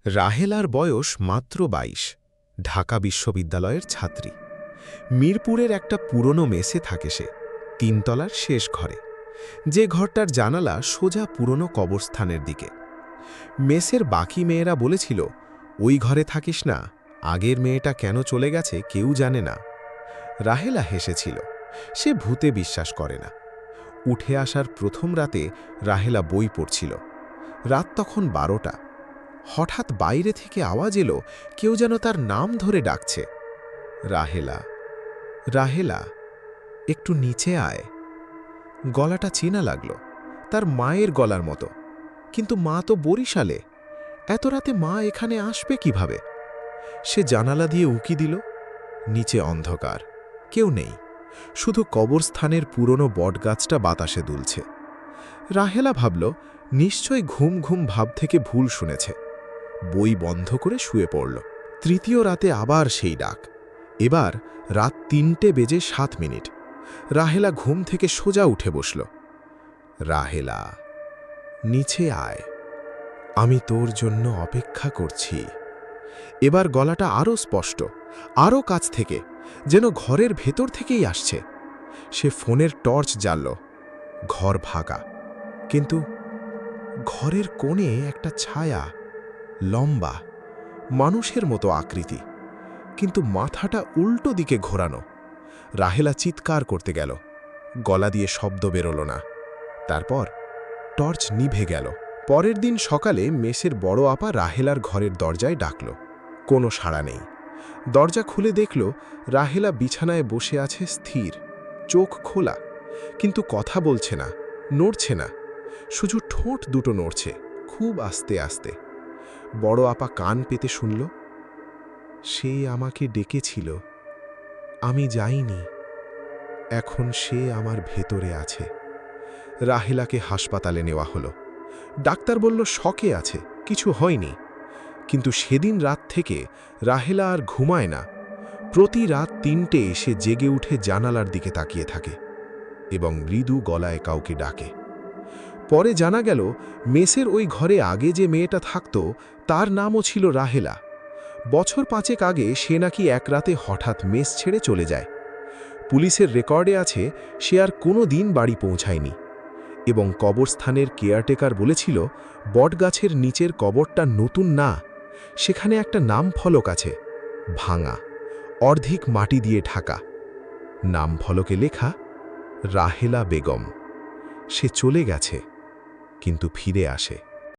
রাহেলার বয়স মাত্র ২২, ঢাকা বিশ্ববিদ্যালয়ের ছাত্রী। মিরপুরের একটা পুরনো মেসে থাকে সে, ৩ তলার শেষ ঘরে, যে ঘরটার জানালা সোজা পুরনো কবরস্থানের দিকে। মেসের বাকি মেয়েরা বলেছিল, ওই ঘরে থাকিস না, আগের মেয়েটা কেন চলে গেছে কেউ জানে না। রাহেলা হেসেছিল, সে ভূতে বিশ্বাস করে না। উঠে আসার প্রথম রাতে রাহেলা বই পড়ছিল। রাত তখন ১২টা। হঠাৎ বাইরে থেকে আওয়াজ এলো, কেউ যেন তার নাম ধরে ডাকছে, রাহেলা, রাহেলা, একটু নিচে আয়। গলাটা চেনা লাগল, তার মায়ের গলার মতো। কিন্তু মা তো বরিশালে, এত রাতে মা এখানে আসবে কিভাবে? সে জানালা দিয়ে উকি দিল। নিচে অন্ধকার, কেউ নেই, শুধু কবরস্থানের পুরনো বটগাছটা বাতাসে দুলছে। রাহেলা ভাবল, নিশ্চয়ই ঘুম ঘুম ভাব থেকে ভুল শুনেছে। বই বন্ধ করে শুয়ে পড়ল। তৃতীয় রাতে আবার সেই ডাক। এবার রাত ৩:07। রাহেলা ঘুম থেকে সোজা উঠে বসল। রাহেলা, নিচে আয়, আমি তোর জন্য অপেক্ষা করছি। এবার গলাটা আরও স্পষ্ট, আরও কাছ থেকে, যেন ঘরের ভেতর থেকেই আসছে। সে ফোনের টর্চ জ্বালল। ঘর ফাঁকা, কিন্তু ঘরের কোণে একটা ছায়া, লম্বা, মানুষের মতো আকৃতি, কিন্তু মাথাটা উল্টো দিকে ঘোরানো। রাহেলা চিৎকার করতে গেল, গলা দিয়ে শব্দ বেরোল না। তারপর টর্চ নিভে গেল। পরের দিন সকালে মেসের বড় আপা রাহেলার ঘরের দরজায় ডাকল। কোনো সাড়া নেই। দরজা খুলে দেখল, রাহেলা বিছানায় বসে আছে স্থির, চোখ খোলা, কিন্তু কথা বলছে না, নড়ছে না, শুধু ঠোঁট দুটো নড়ছে, খুব আস্তে আস্তে। বড় আপা কান পেতে শুনল, সে আমাকে ডেকেছিল, আমি যাইনি, এখন সে আমার ভেতরে আছে। রাহেলাকে হাসপাতালে নেওয়া হলো। ডাক্তার বলল শকে আছে, কিছু হয়নি। কিন্তু সেদিন রাত থেকে রাহেলা আর ঘুমায় না। প্রতি রাত ৩টে সে জেগে উঠে জানালার দিকে তাকিয়ে থাকে এবং মৃদু গলায় কাউকে ডাকে। পরে জানা গেল, মেসের ওই ঘরে আগে যে মেয়েটা থাকত তার নামও ছিল রাহেলা। বছর ৫ আগে সে নাকি এক রাতে হঠাৎ মেস ছেড়ে চলে যায়। পুলিশের রেকর্ডে আছে সে আর কোনো দিন বাড়ি পৌঁছায়নি, এবং কবরস্থানের কেয়ারটেকার বলেছিল, বটগাছের নিচের কবরটা নতুন না, সেখানে একটা নাম ফলক আছে, ভাঙা, অর্ধেক মাটি দিয়ে ঢাকা। নাম ফলকে লেখা, রাহেলা বেগম। সে চলে গেছে, কিন্তু ফিরে আসে।